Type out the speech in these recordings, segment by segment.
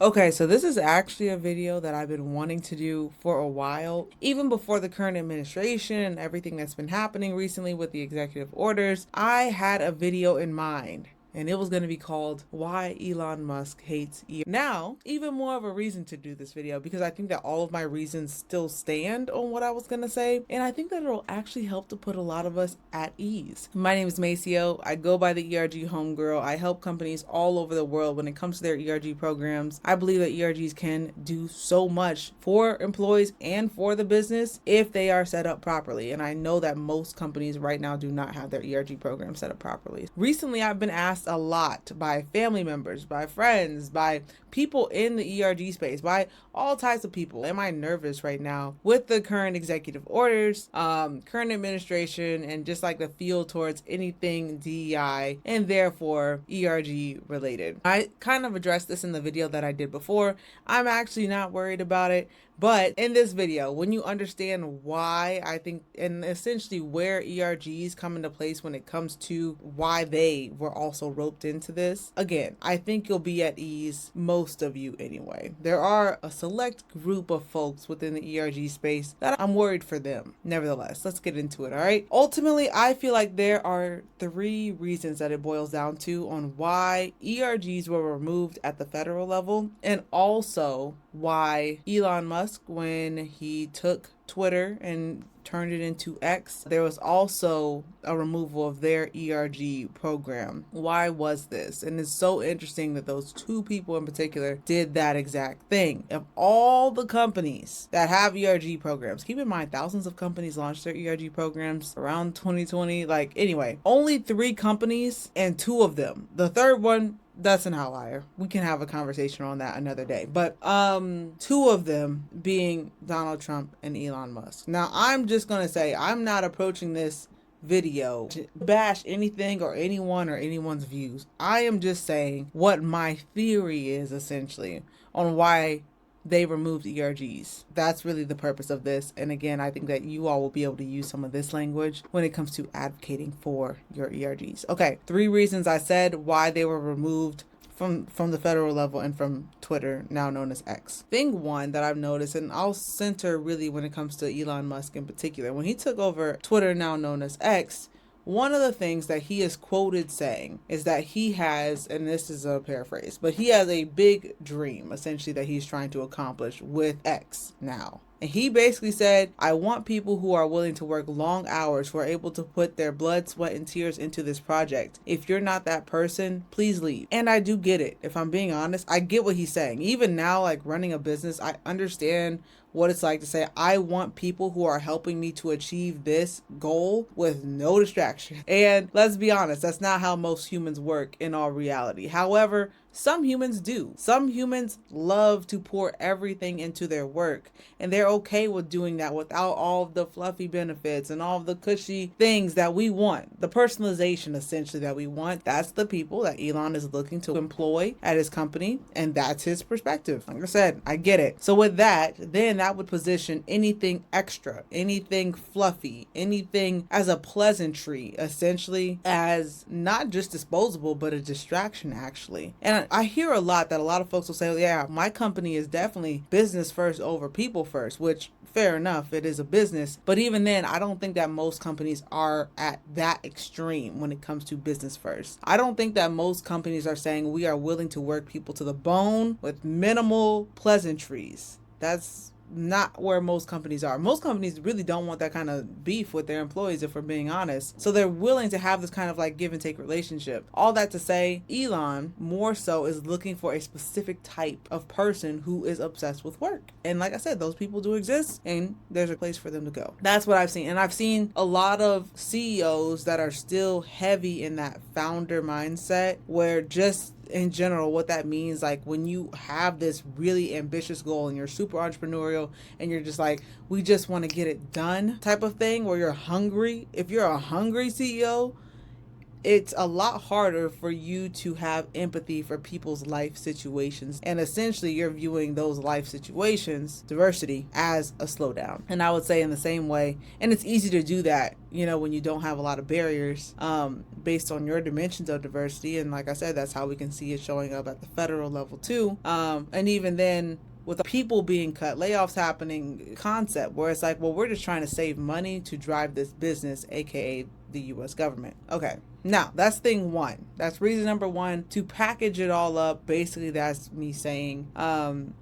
Okay, so this is actually a video that I've been wanting to do for a while, even before the current administration and everything that's been happening recently with the executive orders. I had a video in mind. And it was going to be called Why Elon Musk Hates ERG. Now, even more of a reason to do this video because I think that all of my reasons still stand on what I was going to say. And I think that it'll actually help to put a lot of us at ease. My name is Maceo. I go by the ERG Homegirl. I help companies all over the world when it comes to their ERG programs. I believe that ERGs can do so much for employees and for the business if they are set up properly. And I know that most companies right now do not have their ERG program set up properly. Recently, I've been asked a lot by family members, by friends, by people in the ERG space, by all types of people. Am I nervous right now with the current executive orders, current administration, and just like the feel towards anything DEI and therefore ERG related? I kind of addressed this in the video that I did before. I'm actually not worried about it. But in this video, when you understand why I think and essentially where ERGs come into place when it comes to why they were also roped into this, again, I think you'll be at ease, most of you anyway. There are a select group of folks within the ERG space that I'm worried for them. Nevertheless, let's get into it, all right? Ultimately, I feel like there are 3 reasons that it boils down to on why ERGs were removed at the federal level and also why Elon Musk, when he took Twitter and turned it into X, there was also a removal of their ERG program. Why was this? And it's so interesting that those 2 people in particular did that exact thing. Of all the companies that have ERG programs, keep in mind thousands of companies launched their ERG programs around 2020. Anyway, only 3 companies and 2 of them, the third one, that's an outlier. We can have a conversation on that another day. But 2 of them being Donald Trump and Elon Musk. Now, I'm just going to say I'm not approaching this video to bash anything or anyone or anyone's views. I am just saying what my theory is essentially on why they removed ERGs. That's really the purpose of this. And again, I think that you all will be able to use some of this language when it comes to advocating for your ERGs. Okay, 3 reasons I said why they were removed from the federal level and from Twitter, now known as X. Thing 1 that I've noticed, and I'll center really when it comes to Elon Musk in particular, when he took over Twitter, now known as X, one of the things that he is quoted saying is that he has, and this is a paraphrase, but he has a big dream essentially that he's trying to accomplish with X now. And he basically said, I want people who are willing to work long hours, who are able to put their blood, sweat, and tears into this project. If you're not that person, please leave. And I do get it. If I'm being honest, I get what he's saying. Even now, like running a business, I understand what it's like to say, I want people who are helping me to achieve this goal with no distraction. And let's be honest, that's not how most humans work in all reality. However, some humans do. Some humans love to pour everything into their work, and they're okay with doing that without all of the fluffy benefits and all of the cushy things that we want. The personalization essentially that we want, that's the people that Elon is looking to employ at his company, and that's his perspective. Like I said, I get it. So with that, then that would position anything extra, anything fluffy, anything as a pleasantry, essentially as not just disposable, but a distraction actually. And I hear a lot that a lot of folks will say, oh, yeah, my company is definitely business first over people first, which fair enough, it is a business. But even then, I don't think that most companies are at that extreme when it comes to business first. I don't think that most companies are saying we are willing to work people to the bone with minimal pleasantries. That's not where most companies are. Most companies really don't want that kind of beef with their employees, if we're being honest. So they're willing to have this kind of like give and take relationship. All that to say, Elon more so is looking for a specific type of person who is obsessed with work. And like I said, those people do exist and there's a place for them to go. That's what I've seen. And I've seen a lot of CEOs that are still heavy in that founder mindset where just in general what that means, like when you have this really ambitious goal and you're super entrepreneurial and you're just like, we just want to get it done type of thing, where you're hungry. If you're a hungry CEO, it's a lot harder for you to have empathy for people's life situations. And essentially, you're viewing those life situations, diversity, as a slowdown. And I would say in the same way, and it's easy to do that, when you don't have a lot of barriers based on your dimensions of diversity. And like I said, that's how we can see it showing up at the federal level too. And even then, with people being cut, layoffs happening concept where it's like, well, we're just trying to save money to drive this business, aka the US government. Okay. Now, that's thing one. That's reason number one. To package it all up, basically that's me saying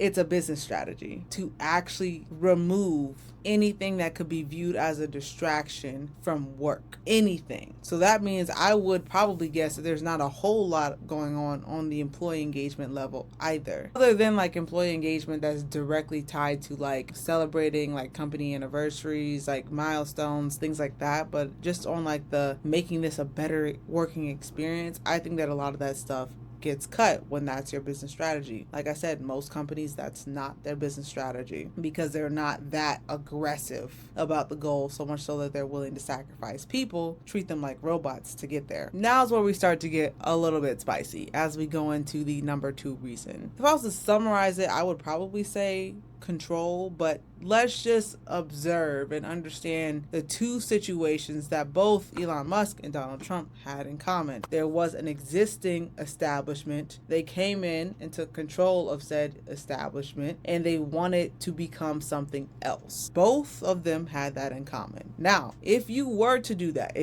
it's a business strategy to actually remove anything that could be viewed as a distraction from work. Anything. So that means I would probably guess that there's not a whole lot going on the employee engagement level either. Other than like employee engagement that's directly tied to like celebrating like company anniversaries, like milestones, things like that. But just on like the making this a better working experience, I think that a lot of that stuff gets cut when that's your business strategy. Like I said, most companies, that's not their business strategy because they're not that aggressive about the goal, so much so that they're willing to sacrifice people, treat them like robots to get there. Now is where we start to get a little bit spicy as we go into the number two reason. If I was to summarize it, I would probably say control, but let's just observe and understand the two situations that both Elon Musk and Donald Trump had in common. There was an existing establishment. They came in and took control of said establishment, and they wanted to become something else. Both of them had that in common. Now, if you were to do that,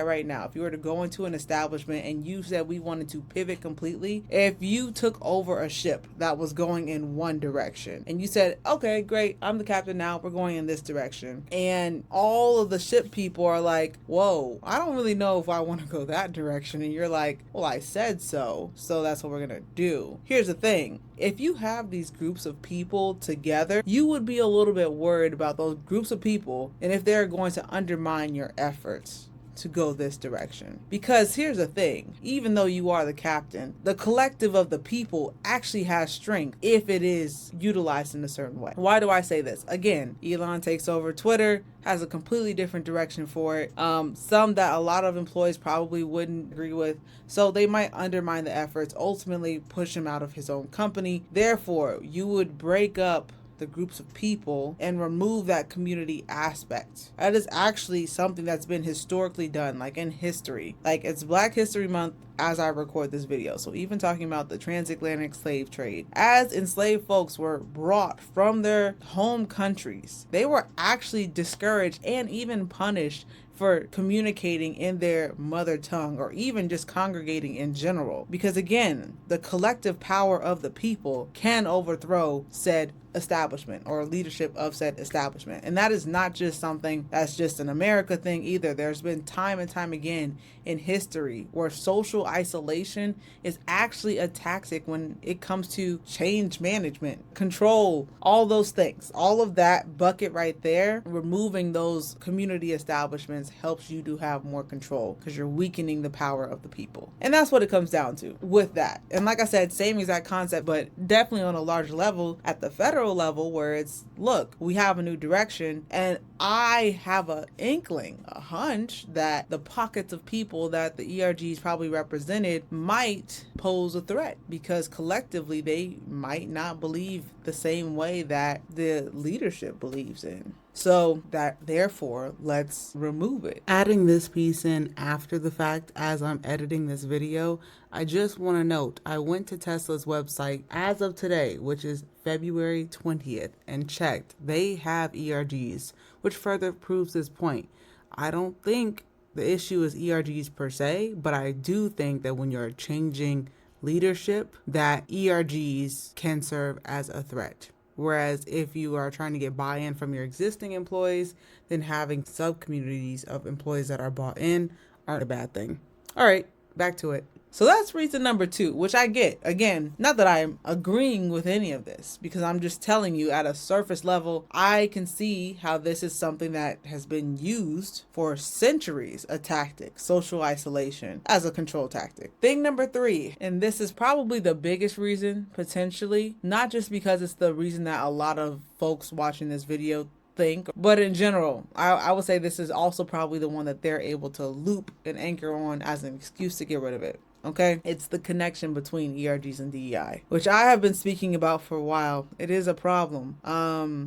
right now, if you were to go into an establishment and you said we wanted to pivot completely, if you took over a ship that was going in one direction and you said, okay, great, I'm the captain now, we're going in this direction, and all of the ship people are like, whoa, I don't really know if I want to go that direction, and you're like, well, I said so that's what we're gonna do. Here's the thing. If you have these groups of people together, you would be a little bit worried about those groups of people and if they're going to undermine your efforts to go this direction. Because here's the thing, even though you are the captain, the collective of the people actually has strength if it is utilized in a certain way. Why do I say this? Again, Elon takes over Twitter, has a completely different direction for it. Some that a lot of employees probably wouldn't agree with. So they might undermine the efforts, ultimately push him out of his own company. Therefore, you would break up the groups of people and remove that community aspect. That is actually something that's been historically done, like in history. Like, it's Black History Month as I record this video. So even talking about the transatlantic slave trade, as enslaved folks were brought from their home countries, they were actually discouraged and even punished for communicating in their mother tongue or even just congregating in general. Because again, the collective power of the people can overthrow said establishment or leadership of said establishment. And that is not just something that's just an America thing either. There's been time and time again in history where social isolation is actually a tactic when it comes to change management, control, all those things. All of that bucket right there, removing those community establishments helps you to have more control because you're weakening the power of the people. And that's what it comes down to with that. And like I said, same exact concept, but definitely on a larger level at the federal level where it's, look, we have a new direction, and I have a inkling, a hunch that the pockets of people that the ERGs probably represented might pose a threat because collectively they might not believe the same way that the leadership believes in. So that therefore, let's remove it. Adding this piece in after the fact as I'm editing this video, I just want to note, I went to Tesla's website as of today, which is February 20th, and checked. They have ERGs, which further proves this point. I don't think the issue is ERGs per se, but I do think that when you're changing leadership, that ERGs can serve as a threat. Whereas if you are trying to get buy-in from your existing employees, then having sub-communities of employees that are bought in aren't a bad thing. All right, back to it. So that's reason number two, which I get. Again, not that I'm agreeing with any of this, because I'm just telling you at a surface level, I can see how this is something that has been used for centuries, a tactic, social isolation as a control tactic. Thing number three, and this is probably the biggest reason, potentially, not just because it's the reason that a lot of folks watching this video think. But in general, I would say this is also probably the one that they're able to loop and anchor on as an excuse to get rid of it. Okay, it's the connection between ERGs and DEI, which I have been speaking about for a while. It is a problem.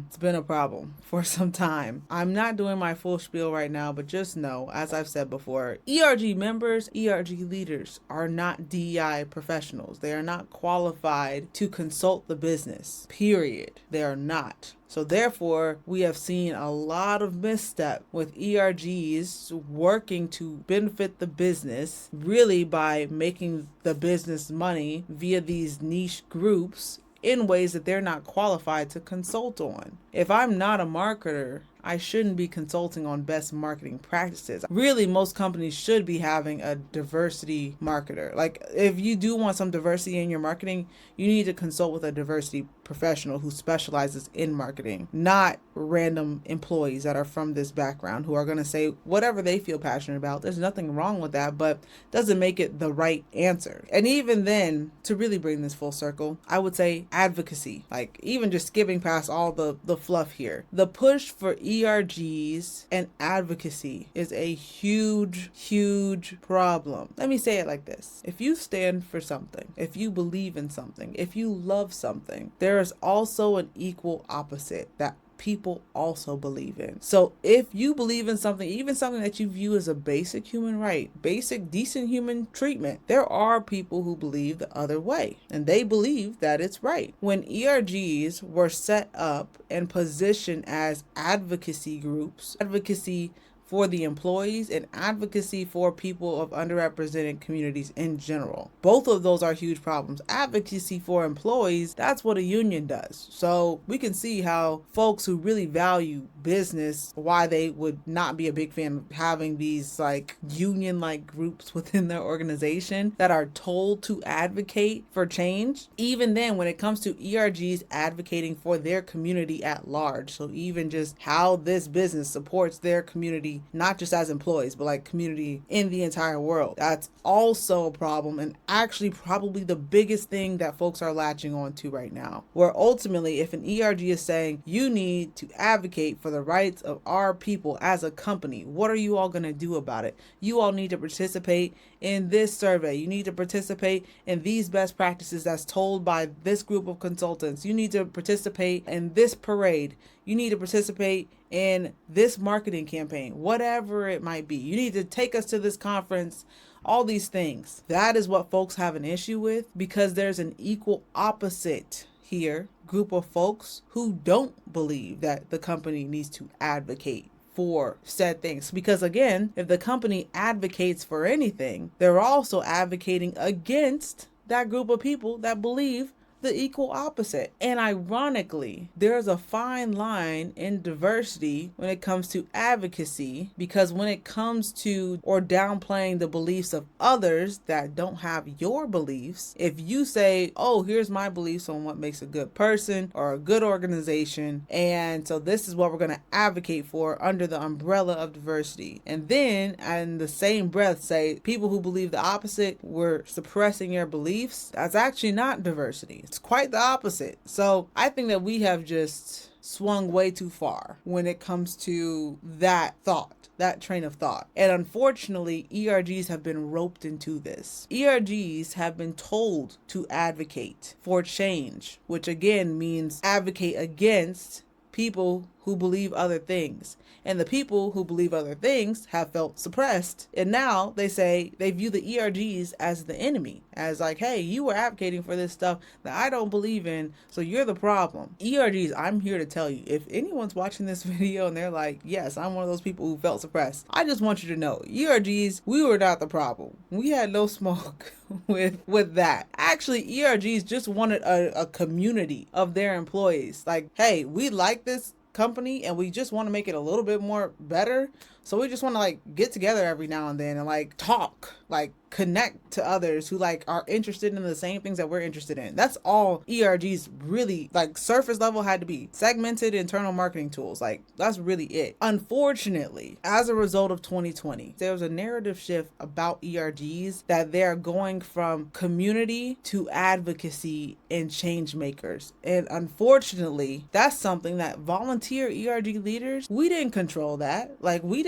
It's been a problem for some time. I'm not doing my full spiel right now, but just know, as I've said before, ERG members, ERG leaders are not DEI professionals. They are not qualified to consult the business, period. They are not. So therefore, we have seen a lot of misstep with ERGs working to benefit the business, really by making the business money via these niche groups in ways that they're not qualified to consult on. If I'm not a marketer, I shouldn't be consulting on best marketing practices. Really, most companies should be having a diversity marketer. Like, if you do want some diversity in your marketing, you need to consult with a diversity professional who specializes in marketing, not random employees that are from this background who are going to say whatever they feel passionate about. There's nothing wrong with that, but doesn't make it the right answer. And even then, to really bring this full circle, I would say advocacy, like even just skipping past all the fluff here. The push for ERGs and advocacy is a huge, huge problem. Let me say it like this. If you stand for something, if you believe in something, if you love something, there is also an equal opposite that people also believe in. So if you believe in something, even something that you view as a basic human right, basic decent human treatment, there are people who believe the other way, and they believe that it's right. When ERGs were set up and positioned as advocacy groups, advocacy for the employees and advocacy for people of underrepresented communities in general. Both of those are huge problems. Advocacy for employees, that's what a union does. So we can see how folks who really value business, why they would not be a big fan of having these like union-like groups within their organization that are told to advocate for change. Even then, when it comes to ERGs advocating for their community at large, so even just how this business supports their community, not just as employees, but like community in the entire world. That's also a problem, and actually probably the biggest thing that folks are latching on to right now, where ultimately if an ERG is saying you need to advocate for the rights of our people as a company, what are you all going to do about it? You all need to participate in this survey. You need to participate in these best practices that's told by this group of consultants. You need to participate in this parade. You need to participate in this marketing campaign, whatever it might be. You need to take us to this conference, all these things. That is what folks have an issue with, because there's an equal opposite here, group of folks who don't believe that the company needs to advocate for said things. Because again, if the company advocates for anything, they're also advocating against that group of people that believe the equal opposite. And ironically, there's a fine line in diversity when it comes to advocacy, because when it comes to or downplaying the beliefs of others that don't have your beliefs, if you say, oh, here's my beliefs on what makes a good person or a good organization, and so this is what we're going to advocate for under the umbrella of diversity, and then in the same breath say people who believe the opposite, we're suppressing your beliefs, that's actually not diversity. It's quite the opposite. So I think that we have just swung way too far when it comes to that thought, that train of thought. And unfortunately, ERGs have been roped into this. ERGs have been told to advocate for change, which again means advocate against people who believe other things. And the people who believe other things have felt suppressed. And now they say they view the ERGs as the enemy, as like, hey, you were advocating for this stuff that I don't believe in, so you're the problem. ERGs, I'm here to tell you, if anyone's watching this video and they're like, yes, I'm one of those people who felt suppressed, I just want you to know, ERGs, we were not the problem. We had no smoke with that. Actually, ERGs just wanted a community of their employees. Like, hey, we like this company and we just want to make it a little bit more better. So we just want to like get together every now and then and like talk, like connect to others who like are interested in the same things that we're interested in. That's all ERGs really, like, surface level had to be. Segmented internal marketing tools. Like, that's really it. Unfortunately, as a result of 2020, there was a narrative shift about ERGs that they're going from community to advocacy and change makers. And unfortunately, that's something that volunteer ERG leaders, we didn't control that. Like, we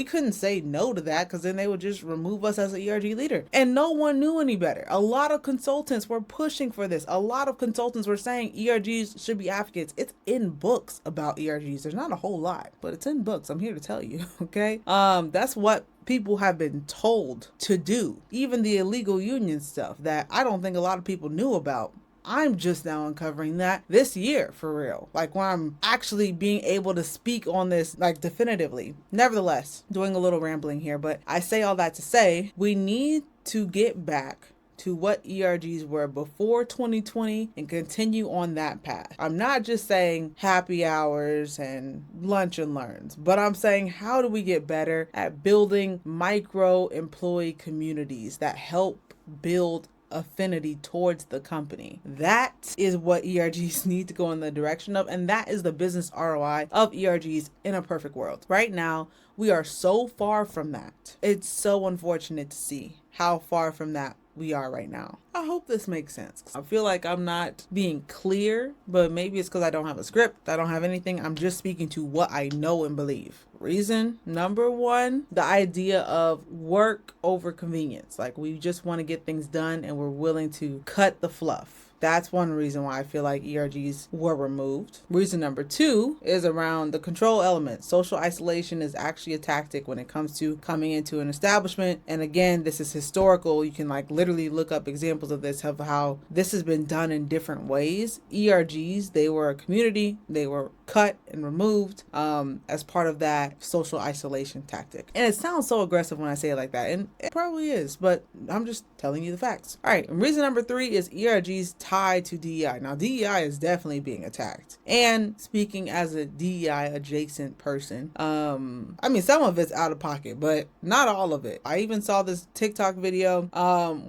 couldn't say no to that, because then they would just remove us as an ERG leader. And no one knew any better. A lot of consultants were pushing for this. A lot of consultants were saying ERGs should be advocates. It's in books about ERGs. There's not a whole lot, but it's in books. I'm here to tell you, okay? That's what people have been told to do. Even the illegal union stuff that I don't think a lot of people knew about. I'm just now uncovering that this year, for real. Like, when I'm actually being able to speak on this, like, definitively. Nevertheless, doing a little rambling here, but I say all that to say, we need to get back to what ERGs were before 2020 and continue on that path. I'm not just saying happy hours and lunch and learns, but I'm saying, how do we get better at building micro employee communities that help build affinity towards the company? That is what ERGs need to go in the direction of, and that is the business ROI of ERGs in a perfect world. Right now, we are so far from that. It's so unfortunate to see how far from that we are right now. I hope this makes sense. I feel like I'm not being clear, but maybe it's because I don't have a script. I don't have anything. I'm just speaking to what I know and believe. Reason number one, the idea of work over convenience. Like, we just want to get things done and we're willing to cut the fluff. That's one reason why I feel like ERGs were removed. Reason number two is around the control element. Social isolation is actually a tactic when it comes to coming into an establishment. And again, this is historical. You can like literally look up examples of this, of how this has been done in different ways. ERGs, they were a community. They were cut and removed as part of that social isolation tactic. And it sounds so aggressive when I say it like that, and it probably is, but I'm just telling you the facts. All right, and reason number three is ERGs tied to DEI. Now, DEI is definitely being attacked. And speaking as a DEI adjacent person, I mean, some of it's out of pocket, but not all of it. I even saw this TikTok video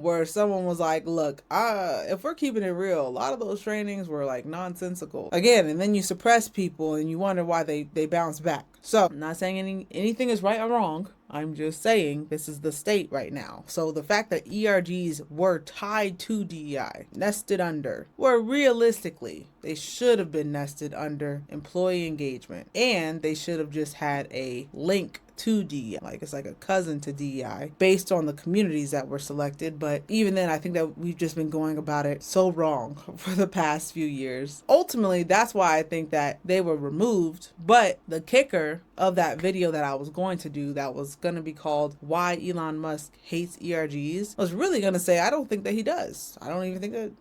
where someone was like, look, if we're keeping it real, a lot of those trainings were like nonsensical. Again, and then you suppress people and you wonder why they bounce back. So I'm not saying anything is right or wrong. I'm just saying this is the state right now. So the fact that ERGs were tied to DEI, nested under, where realistically they should have been nested under employee engagement, and they should have just had a link to DEI, like it's like a cousin to DEI based on the communities that were selected. But even then, I think that we've just been going about it so wrong for the past few years. Ultimately, that's why I think that they were removed. But the kicker of that video that I was going to do, that was going to be called Why Elon Musk Hates ERGs, I was really going to say, I don't think that he does. I don't even think that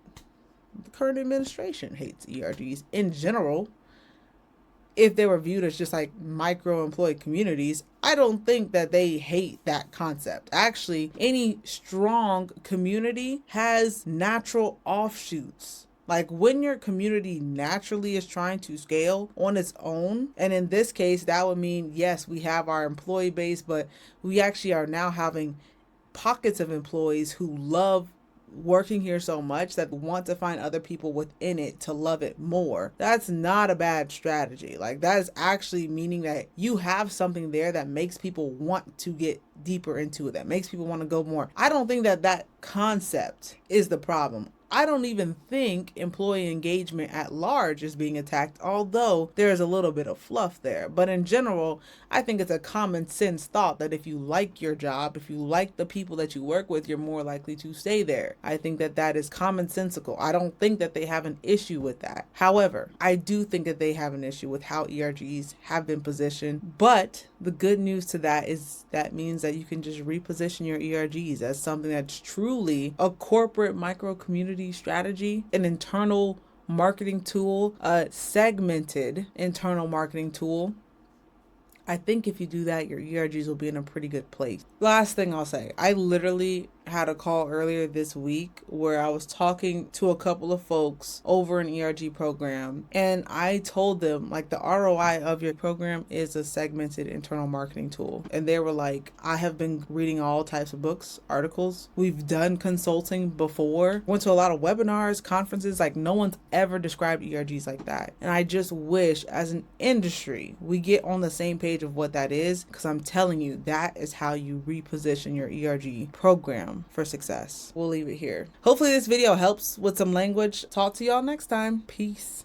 the current administration hates ERGs in general. If they were viewed as just like micro employee communities, I don't think that they hate that concept. Actually, any strong community has natural offshoots. Like, when your community naturally is trying to scale on its own, and in this case, that would mean, yes, we have our employee base, but we actually are now having pockets of employees who love working here so much that want to find other people within it to love it more. That's not a bad strategy. Like, that is actually meaning that you have something there that makes people want to get deeper into it, that makes people want to go more. I don't think that that concept is the problem. I don't even think employee engagement at large is being attacked, although there is a little bit of fluff there. But in general, I think it's a common sense thought that if you like your job, if you like the people that you work with, you're more likely to stay there. I think that that is commonsensical. I don't think that they have an issue with that. However, I do think that they have an issue with how ERGs have been positioned. But the good news to that is that means that you can just reposition your ERGs as something that's truly a corporate micro community strategy, an internal marketing tool, a segmented internal marketing tool. I think if you do that, your ERGs will be in a pretty good place. Last thing I'll say, I literally had a call earlier this week where I was talking to a couple of folks over an ERG program, and I told them, like, the ROI of your program is a segmented internal marketing tool. And they were like, I have been reading all types of books, articles. We've done consulting before, went to a lot of webinars, conferences. Like, no one's ever described ERGs like that. And I just wish, as an industry, we get on the same page of what that is, because I'm telling you, that is how you reposition your ERG program for success. We'll leave it here. Hopefully this video helps with some language. Talk to y'all next time. Peace.